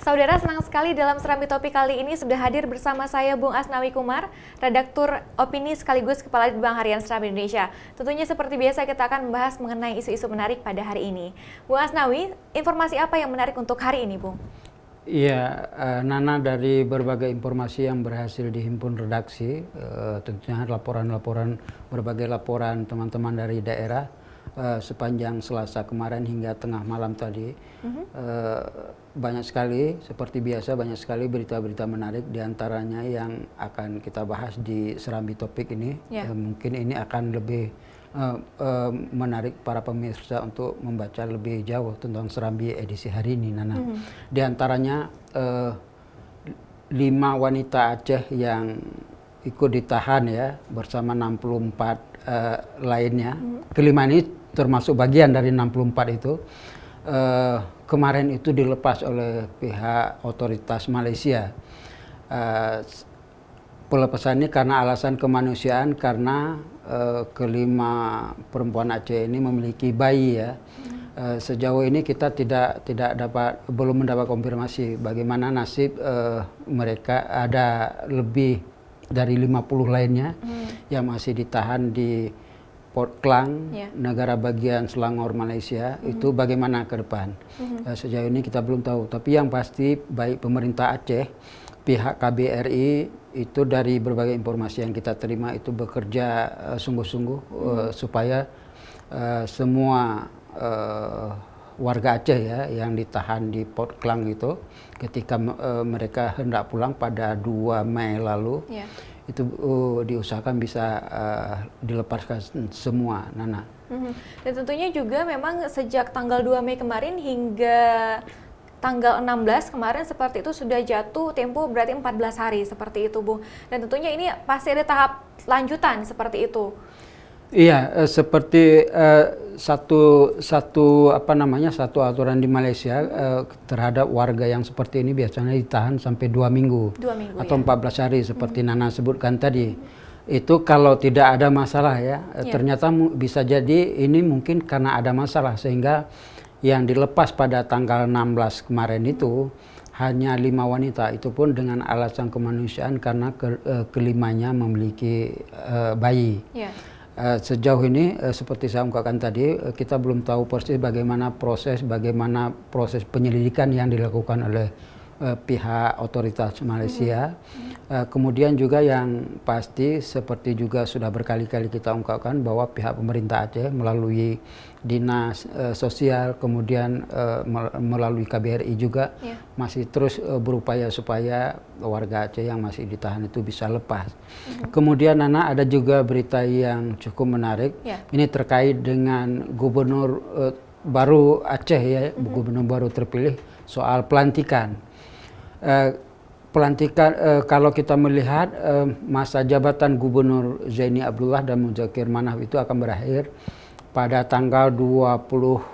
Saudara, senang sekali dalam Serambi Topik kali ini sudah hadir bersama saya Bung Asnawi Kumar, redaktur opini sekaligus Kepala Litbang Harian Serambi Indonesia. Tentunya seperti biasa kita akan membahas mengenai isu-isu menarik pada hari ini. Bung Asnawi, informasi apa yang menarik untuk hari ini, Bung? Iya, Nana, dari berbagai informasi yang berhasil dihimpun redaksi, tentunya laporan-laporan, berbagai laporan teman-teman dari daerah sepanjang Selasa kemarin hingga tengah malam tadi, banyak sekali, seperti biasa, banyak sekali berita-berita menarik, diantaranya yang akan kita bahas di Serambi Topik ini. Mungkin ini akan lebih menarik para pemirsa untuk membaca lebih jauh tentang Serambi edisi hari ini, Nana. Di antaranya 5 wanita Aceh yang ikut ditahan ya bersama 64 lainnya. Kelima ini termasuk bagian dari 64 itu. Kemarin itu dilepas oleh pihak otoritas Malaysia. Pelepasannya karena alasan kemanusiaan, karena kelima perempuan Aceh ini memiliki bayi ya. Sejauh ini kita belum mendapat konfirmasi bagaimana nasib mereka. Ada lebih dari 50 lainnya yang masih ditahan di Port Klang, negara bagian Selangor Malaysia. Itu bagaimana ke depan? Sejauh ini kita belum tahu. Tapi yang pasti baik pemerintah Aceh, pihak KBRI itu dari berbagai informasi yang kita terima itu bekerja sungguh-sungguh supaya semua warga Aceh ya yang ditahan di Port Klang itu ketika mereka hendak pulang pada 2 Mei lalu itu diusahakan bisa dilepaskan semua, Nana. Dan tentunya juga memang sejak tanggal 2 Mei kemarin hingga tanggal 16 kemarin seperti itu sudah jatuh tempo berarti 14 hari seperti itu, Bung. Dan tentunya ini pasti ada tahap lanjutan seperti itu. Iya, seperti satu aturan di Malaysia terhadap warga yang seperti ini biasanya ditahan sampai 2 minggu, atau 14 hari seperti Nana sebutkan tadi. Itu kalau tidak ada masalah ya, ternyata bisa jadi ini mungkin karena ada masalah sehingga yang dilepas pada tanggal 16 kemarin itu hanya 5 wanita, itu pun dengan alasan kemanusiaan karena kelimanya memiliki bayi. Sejauh ini seperti saya ungkapkan tadi, kita belum tahu persis bagaimana proses penyelidikan yang dilakukan oleh pihak otoritas Malaysia. Kemudian juga yang pasti seperti juga sudah berkali-kali kita ungkapkan bahwa pihak pemerintah Aceh melalui dinas sosial, kemudian melalui KBRI juga masih terus berupaya supaya warga Aceh yang masih ditahan itu bisa lepas. Kemudian Nana, ada juga berita yang cukup menarik. Ini terkait dengan gubernur baru Aceh ya, gubernur baru terpilih, soal pelantikan. Kalau kita melihat masa jabatan Gubernur Zaini Abdullah dan Muzakir Manaf itu akan berakhir pada tanggal 25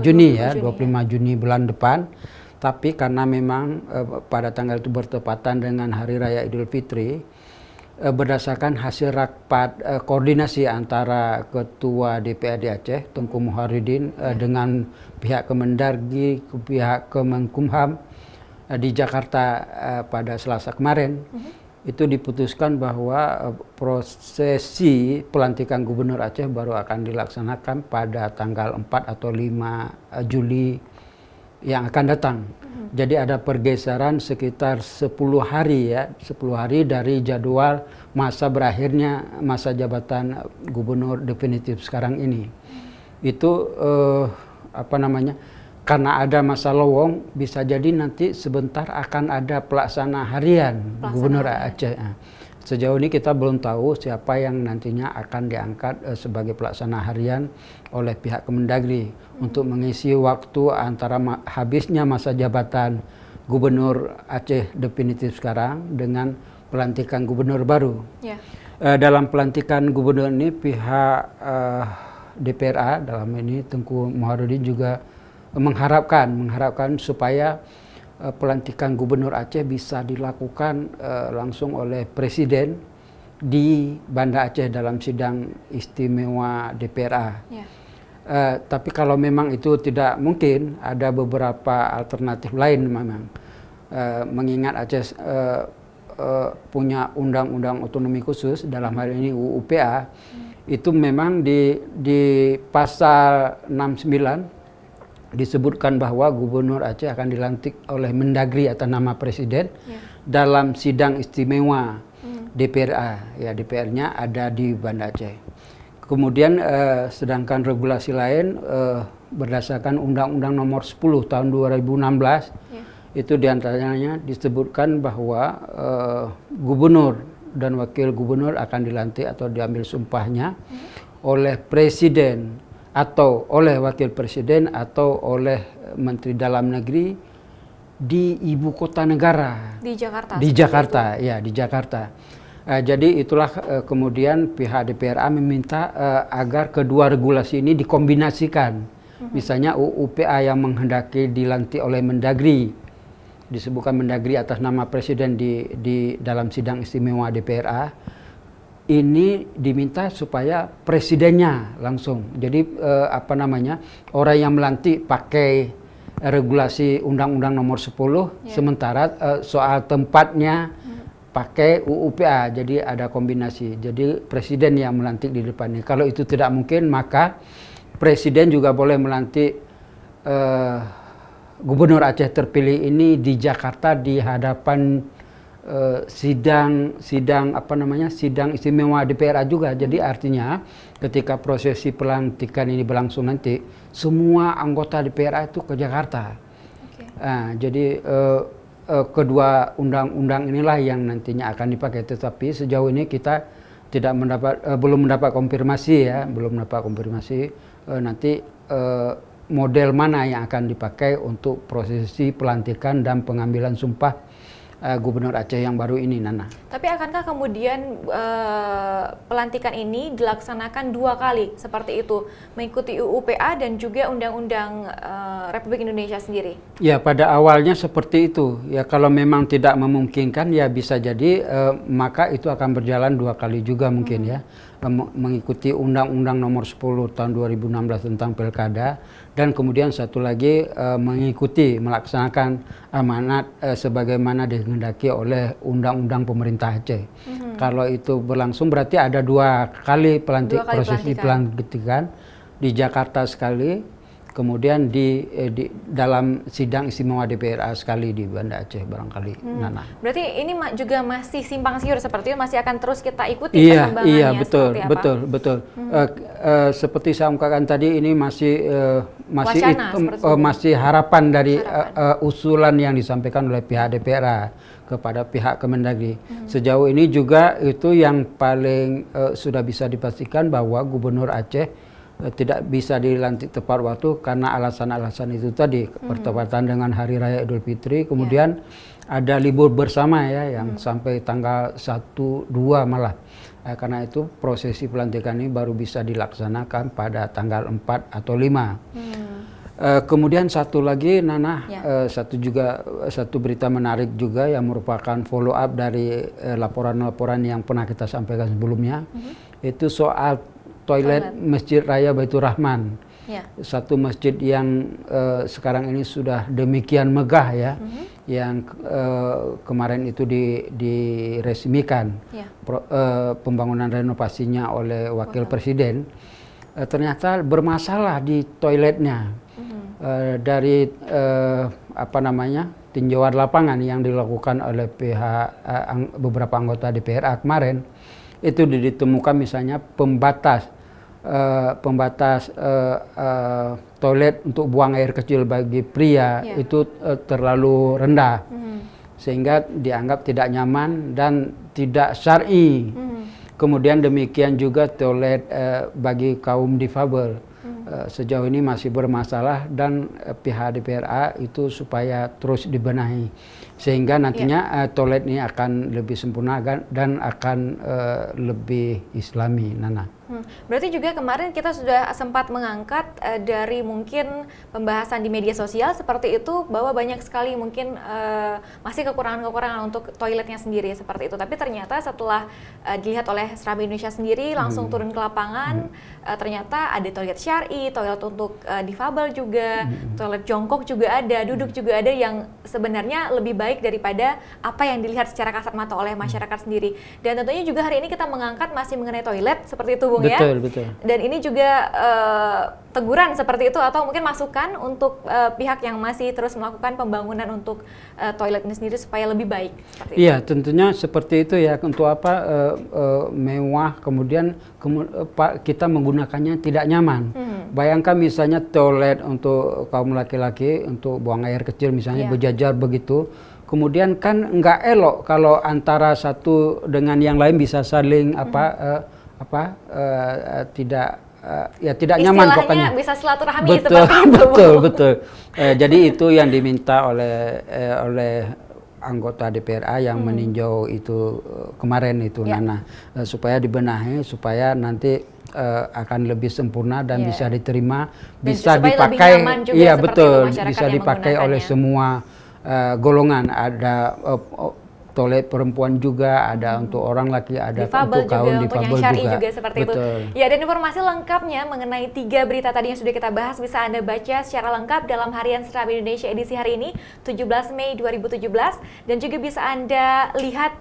Juni ya, 25 Juni bulan depan. Tapi karena memang pada tanggal itu bertepatan dengan Hari Raya Idul Fitri, berdasarkan hasil rapat koordinasi antara Ketua DPRD Aceh Tengku Muhyiddin dengan pihak Kemendagri, pihak Kemenkumham di Jakarta pada Selasa kemarin, itu diputuskan bahwa prosesi pelantikan Gubernur Aceh baru akan dilaksanakan pada tanggal 4 atau 5 Juli yang akan datang. Jadi ada pergeseran sekitar 10 hari ya, 10 hari dari jadwal masa berakhirnya masa jabatan Gubernur definitif sekarang ini. Itu karena ada masa lowong, bisa jadi nanti sebentar akan ada pelaksana harian Gubernur Aceh. Sejauh ini kita belum tahu siapa yang nantinya akan diangkat sebagai pelaksana harian oleh pihak Kemendagri untuk mengisi waktu antara habisnya masa jabatan Gubernur Aceh definitif sekarang dengan pelantikan gubernur baru. Dalam pelantikan gubernur ini pihak DPRA dalam ini Tengku Muhyiddin juga mengharapkan supaya pelantikan Gubernur Aceh bisa dilakukan langsung oleh Presiden di Banda Aceh dalam sidang istimewa DPRA. Tapi kalau memang itu tidak mungkin, ada beberapa alternatif lain memang. Mengingat Aceh punya undang-undang otonomi khusus, dalam hal ini UU PA, itu memang di pasal 69 disebutkan bahwa Gubernur Aceh akan dilantik oleh Mendagri atas nama Presiden dalam sidang istimewa DPRA. Ya, DPR-nya ada di Banda Aceh. Kemudian sedangkan regulasi lain berdasarkan Undang-Undang Nomor 10 tahun 2016, itu diantaranya disebutkan bahwa gubernur dan wakil gubernur akan dilantik atau diambil sumpahnya oleh presiden atau oleh wakil presiden atau oleh menteri dalam negeri di ibu kota negara. Di Jakarta. Di Jakarta, ya, di Jakarta. Jadi itulah kemudian pihak DPRA meminta agar kedua regulasi ini dikombinasikan. Misalnya UU PA yang menghendaki dilantik oleh Mendagri, disebutkan Mendagri atas nama Presiden di dalam sidang istimewa DPRA, ini diminta supaya presidennya langsung. Jadi orang yang melantik pakai regulasi Undang-Undang Nomor 10, sementara soal tempatnya pakai UU PA. Jadi ada kombinasi. Jadi presiden yang melantik di depannya. Kalau itu tidak mungkin, maka presiden juga boleh melantik Gubernur Aceh terpilih ini di Jakarta di hadapan sidang istimewa DPRA juga. Jadi artinya ketika prosesi pelantikan ini berlangsung nanti, semua anggota DPRA itu ke Jakarta. Jadi kedua undang-undang inilah yang nantinya akan dipakai. Tetapi sejauh ini kita belum mendapat konfirmasi ya, nanti model mana yang akan dipakai untuk prosesi pelantikan dan pengambilan sumpah Gubernur Aceh yang baru ini, Nana. Tapi akankah kemudian pelantikan ini dilaksanakan 2 kali seperti itu, mengikuti UU PA dan juga Undang-Undang Republik Indonesia sendiri? Ya, pada awalnya seperti itu. Ya, kalau memang tidak memungkinkan, ya bisa jadi maka itu akan berjalan 2 kali juga mungkin ya. Mengikuti Undang-Undang Nomor 10 tahun 2016 tentang Pilkada, dan kemudian satu lagi melaksanakan amanat sebagaimana dikehendaki oleh Undang-Undang Pemerintah Aceh. Kalau itu berlangsung berarti ada 2 kali prosesi pelantikan di Jakarta sekali, kemudian di dalam sidang istimewa DPRA sekali di Banda Aceh barangkali, Nana. Berarti ini juga masih simpang siur seperti itu, masih akan terus kita ikuti perkembangannya. Iya, betul. Seperti saya ungkapkan tadi, ini masih harapan dari usulan yang disampaikan oleh pihak DPRA kepada pihak Kemendagri. Sejauh ini juga itu yang paling sudah bisa dipastikan bahwa Gubernur Aceh tidak bisa dilantik tepat waktu karena alasan-alasan itu tadi, bertepatan dengan Hari Raya Idul Fitri, kemudian ada libur bersama ya yang sampai tanggal 1-2 malah. Karena itu prosesi pelantikan ini baru bisa dilaksanakan pada tanggal 4 atau 5. Kemudian satu lagi, Nana, satu berita menarik juga yang merupakan follow up dari laporan-laporan yang pernah kita sampaikan sebelumnya, itu soal toilet Masjid Raya Baitur Rahman. Satu masjid yang sekarang ini sudah demikian megah ya, yang kemarin itu diresmikan pembangunan renovasinya oleh Wakil Presiden, ternyata bermasalah di toiletnya. Dari tinjauan lapangan yang dilakukan oleh pihak beberapa anggota DPRA kemarin, itu ditemukan misalnya pembatas toilet untuk buang air kecil bagi pria itu terlalu rendah, sehingga dianggap tidak nyaman dan tidak syar'i. Kemudian demikian juga toilet bagi kaum difabel, sejauh ini masih bermasalah, dan pihak DPRA itu supaya terus dibenahi sehingga nantinya toilet ini akan lebih sempurna dan akan lebih islami, Nana. Berarti juga kemarin kita sudah sempat mengangkat dari mungkin pembahasan di media sosial seperti itu, bahwa banyak sekali mungkin masih kekurangan-kekurangan untuk toiletnya sendiri seperti itu. Tapi ternyata setelah dilihat oleh Serambi Indonesia sendiri, langsung turun ke lapangan, ternyata ada toilet syar'i, toilet untuk difabel juga, toilet jongkok juga ada, duduk juga ada, yang sebenarnya lebih baik daripada apa yang dilihat secara kasat mata oleh masyarakat sendiri. Dan tentunya juga hari ini kita mengangkat masih mengenai toilet seperti itu, Bung, betul, ya? Betul. Dan ini juga teguran seperti itu, atau mungkin masukan untuk pihak yang masih terus melakukan pembangunan untuk toilet ini sendiri supaya lebih baik. Iya, tentunya seperti itu ya. Untuk apa mewah, kemudian kita menggunakannya tidak nyaman. Bayangkan misalnya toilet untuk kaum laki-laki untuk buang air kecil misalnya berjajar begitu. Kemudian kan nggak elok kalau antara satu dengan yang lain bisa saling tidak nyaman pokoknya. Bisa silaturahmi betul, seperti itu. Betul. Jadi itu yang diminta oleh anggota DPRA yang meninjau itu kemarin itu, Nana, supaya dibenahi, supaya nanti akan lebih sempurna dan bisa diterima, bisa dipakai. Iya betul, bisa dipakai oleh semua golongan. Ada toilet perempuan juga, ada untuk orang laki, ada difabel untuk kaum difabel juga seperti betul. Itu. Ya, dan informasi lengkapnya mengenai 3 berita tadi yang sudah kita bahas bisa Anda baca secara lengkap dalam Harian Serambi Indonesia edisi hari ini, 17 Mei 2017, dan juga bisa Anda lihat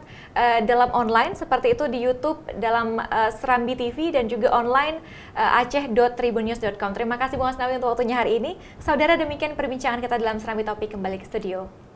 dalam online seperti itu di YouTube dalam Serambi TV, dan juga online aceh.tribunnews.com. Terima kasih Bung Asnawi untuk waktunya hari ini. Saudara, demikian perbincangan kita dalam Serambi Topik, kembali ke studio.